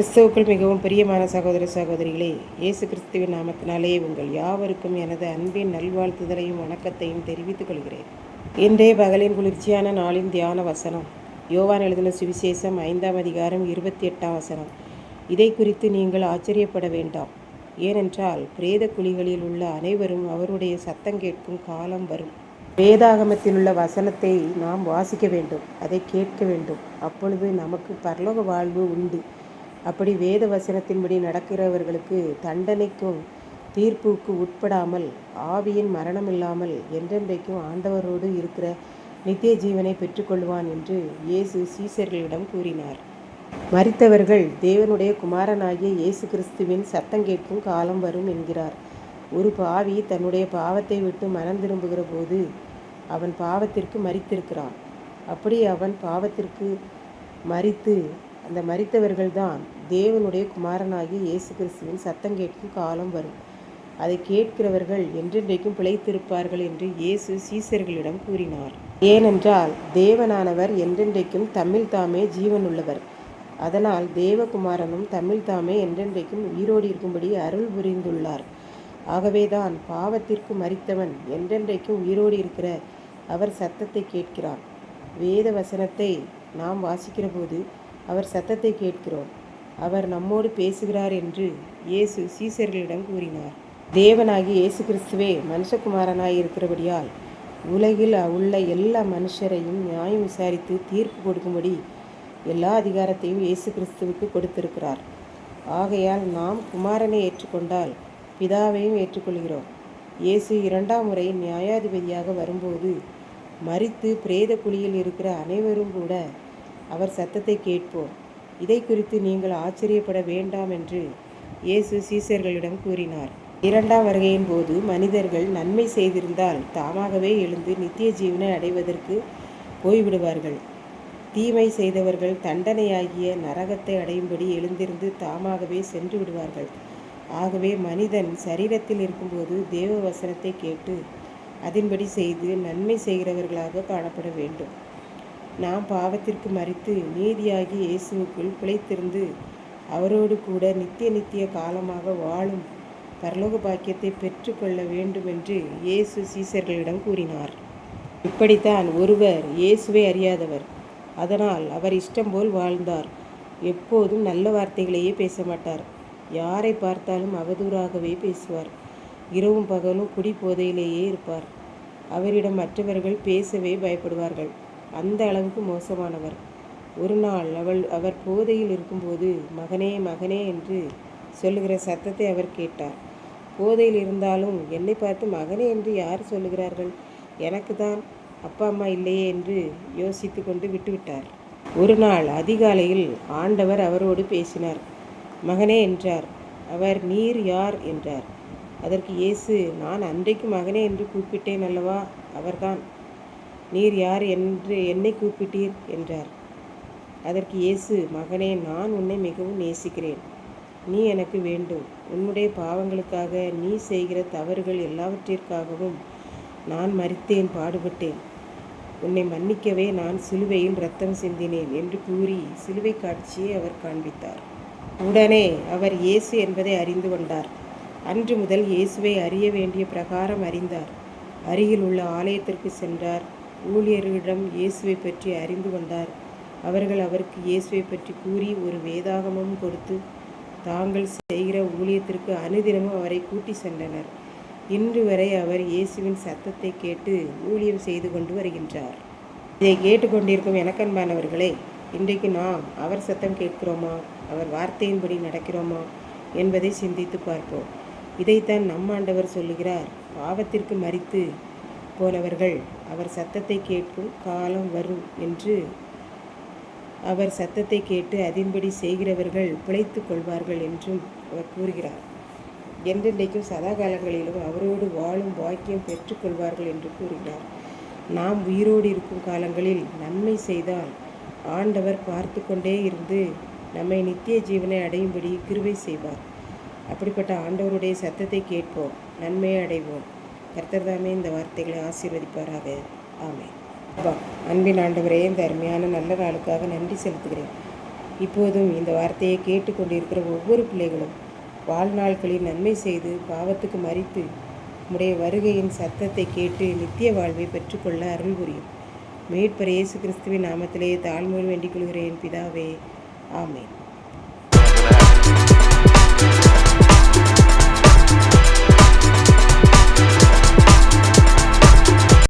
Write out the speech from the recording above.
கிறிஸ்துவுக்குள் மிகவும் பிரியமான சகோதர சகோதரிகளே, இயேசு கிறிஸ்துவின் நாமத்தினாலே உங்கள் யாவருக்கும் எனது அன்பின் நல்வாழ்த்துதலையும் வணக்கத்தையும் தெரிவித்துக் கொள்கிறேன். இன்றைய பகலின் குளிர்ச்சியான நாளின் தியான வசனம் யோவான் எழுதின சுவிசேஷம் 5ஆம் அதிகாரம் 28ஆம் வசனம். இதை குறித்து நீங்கள் ஆச்சரியப்பட வேண்டாம். ஏனென்றால் பிரேத குழிகளில் உள்ள அனைவரும் அவருடைய சத்தம் கேட்கும் காலம் வரும். வேதாகமத்தில் உள்ள வசனத்தை நாம் வாசிக்க வேண்டும், அதை கேட்க வேண்டும். அப்பொழுது நமக்கு பரலோக வாழ்வு உண்டு. அப்படி வேத வசனத்தின்படி நடக்கிறவர்களுக்கு தண்டனைக்கும் தீர்ப்புக்கு உட்படாமல் ஆவியின் மரணமில்லாமல் என்றென்றைக்கும் ஆண்டவரோடு இருக்கிற நித்திய ஜீவனை பெற்றுக்கொள்வான் என்று இயேசு சீசர்களிடம் கூறினார். மரித்தவர்கள் தேவனுடைய குமாரனாகிய இயேசு கிறிஸ்துவின் சத்தம் கேட்கும் காலம் வரும் என்கிறார். ஒரு பாவி தன்னுடைய பாவத்தை விட்டு மனம் திரும்புகிற போது அவன் பாவத்திற்கு மரித்திருக்கிறான். அப்படி அவன் பாவத்திற்கு மரித்து அந்த மரித்தவர்கள்தான் தேவனுடைய குமாரனாகிய இயேசு கிறிஸ்துவின் சத்தம் கேட்கும் காலம் வரும். அதை கேட்கிறவர்கள் என்றென்றைக்கும் பிழைத்திருப்பார்கள் என்று இயேசு சீசர்களிடம் கூறினார். ஏனென்றால் தேவனானவர் என்றென்றைக்கும் தம்மில் தாமே ஜீவனுள்ளவர். அதனால் தேவகுமாரனும் தம்மில் தாமே என்றென்றைக்கும் உயிரோடு இருக்கும்படி அருள் புரிந்துள்ளார். ஆகவேதான் பாவத்திற்கு மரித்தவன் என்றென்றைக்கும் உயிரோடு இருக்கிற அவர் சத்தத்தை கேட்கிறான். வேத வசனத்தை நாம் வாசிக்கிற போது அவர் சத்தத்தை கேட்கிறோம். அவர் நம்மோடு பேசுகிறார் என்று இயேசு சீசர்களிடம் கூறினார். தேவனாகி இயேசு கிறிஸ்துவே மனுஷகுமாரனாய் இருக்கிறபடியால் உலகில் உள்ள எல்லா மனுஷரையும் நியாயம் விசாரித்து தீர்ப்பு கொடுக்கும்படி எல்லா அதிகாரத்தையும் இயேசு கிறிஸ்துவுக்கு கொடுத்திருக்கிறார். ஆகையால் நாம் குமாரனை ஏற்றுக்கொண்டால் பிதாவையும் ஏற்றுக்கொள்கிறோம். இயேசு 2ஆம் முறை நியாயாதிபதியாக வரும்போது மரித்து பிரேத குழியில் இருக்கிற அனைவரும் கூட அவர் சத்தத்தை கேட்போம். இதை குறித்து நீங்கள் ஆச்சரியப்பட வேண்டாம் என்று இயேசு சீசர்களிடம் கூறினார். 2ஆம் வருகையின் போது மனிதர்கள் நன்மை செய்திருந்தால் தாமாகவே எழுந்து நித்திய ஜீவனை அடைவதற்கு போய்விடுவார்கள். தீமை செய்தவர்கள் தண்டனையாகிய நரகத்தை அடையும்படி எழுந்திருந்து தாமாகவே சென்று விடுவார்கள். ஆகவே மனிதன் சரீரத்தில் இருக்கும்போது தேவ வசனத்தை கேட்டு அதன்படி செய்து நன்மை செய்கிறவர்களாக காணப்பட வேண்டும். நாம் பாவத்திற்கு மரித்து நீதியாகி இயேசுவுக்குள் பிழைத்திருந்து அவரோடு கூட நித்திய காலமாக வாழும் பரலோக பாக்கியத்தை பெற்றுக்கொள்ள வேண்டும் என்று இயேசு சீசர்களிடம் கூறினார். இப்படித்தான் ஒருவர் இயேசுவை அறியாதவர். அதனால் அவர் இஷ்டம் போல் வாழ்ந்தார். எப்போதும் நல்ல வார்த்தைகளையே பேச மாட்டார். யாரை பார்த்தாலும் அவதூறாகவே பேசுவார். இரவும் பகலும் குடி போதையிலேயே இருப்பார். அவரிடம் மற்றவர்கள் பேசவே பயப்படுவார்கள். அந்த அளவுக்கு மோசமானவர். ஒரு நாள் அவர் போதையில் இருக்கும்போது மகனே மகனே என்று சொல்லுகிற சத்தத்தை அவர் கேட்டார். போதையில் இருந்தாலும் என்னை பார்த்து மகனே என்று யார் சொல்லுகிறார்கள்? எனக்கு தான் அப்பா அம்மா இல்லையே என்று யோசித்து கொண்டு விட்டுவிட்டார். ஒரு நாள் அதிகாலையில் ஆண்டவர் அவரோடு பேசினார். மகனே என்றார். அவர் நீர் யார் என்றார். அதற்கு இயேசு, நான் அன்றைக்கு மகனே என்று கூப்பிட்டேன் அல்லவா, அவர்தான். நீர் யார் என்று என்னை கூப்பிட்டீர் என்றார். அதற்கு இயேசு, மகனே, நான் உன்னை மிகவும் நேசிக்கிறேன். நீ எனக்கு வேண்டும். உன்னுடைய பாவங்களுக்காக நீ செய்கிற தவறுகள் எல்லாவற்றிற்காகவும் நான் மரித்தேன், பாடுபட்டேன். உன்னை மன்னிக்கவே நான் சிலுவையில் இரத்தம் சிந்தினேன் என்று கூறி சிலுவை காட்சியை அவர் காண்பித்தார். உடனே அவர் இயேசு என்பதை அறிந்து கொண்டார். அன்று முதல் இயேசுவை அறிய வேண்டிய பிரகாரம் அறிந்தார். அருகில் உள்ள ஆலயத்திற்கு சென்றார். ஊழியர்களிடம் இயேசுவை பற்றி அறிந்து கொண்டார். அவர்கள் அவருக்கு இயேசுவை பற்றி கூறி ஒரு வேதாகமும் கொடுத்து தாங்கள் செய்கிற ஊழியத்திற்கு அனுதினமும் அவரை கூட்டி சென்றனர். இன்று வரை அவர் இயேசுவின் சத்தத்தை கேட்டு ஊழியம் செய்து கொண்டு வருகின்றார். இதை கேட்டுக்கொண்டிருக்கும் எனக்கன்பானவர்களே, இன்றைக்கு நாம் அவர் சத்தம் கேட்கிறோமா, அவர் வார்த்தையின்படி நடக்கிறோமா என்பதை சிந்தித்து பார்ப்போம். இதைத்தான் நம் ஆண்டவர் சொல்லுகிறார். பாவத்திற்கு மரித்து போனவர்கள் அவர் சத்தத்தை கேட்கும் காலம் வரும் என்று. அவர் சத்தத்தை கேட்டு அதன்படி செய்கிறவர்கள் பிழைத்து கொள்வார்கள் என்றும் அவர் கூறுகிறார். என்றென்றைக்கும் சதா காலங்களிலும் அவரோடு வாழும் பாக்கியம் பெற்றுக்கொள்வார்கள் என்று கூறுகிறார். நாம் உயிரோடு இருக்கும் காலங்களில் நன்மை செய்தால் ஆண்டவர் பார்த்து கொண்டே இருந்து நம்மை நித்திய ஜீவனை அடையும்படி கிருபை செய்வார். அப்படிப்பட்ட ஆண்டவருடைய சத்தத்தை கேட்போம், நன்மையை அடைவோம். கர்த்தர் தாமே இந்த வார்த்தைகளை ஆசீர்வதிப்பாராக. ஆமென். அன்பின் ஆண்டவரே, இந்த அருமையான நல்ல நாளுக்காக நன்றி செலுத்துகிறேன். இப்போதும் இந்த வார்த்தையை கேட்டுக்கொண்டிருக்கிற ஒவ்வொரு பிள்ளைகளும் வாழ்நாட்களில் நன்மை செய்து பாவத்துக்கு மரித்து உம்முடைய வருகையின் சத்தத்தை கேட்டு நித்திய வாழ்வை பெற்றுக்கொள்ள அருள் புரியும். மீட்பர் இயேசு கிறிஸ்துவின் நாமத்திலே தாழ்மையோடு வேண்டிக் கொள்கிறேன் பிதாவே. ஆமென்.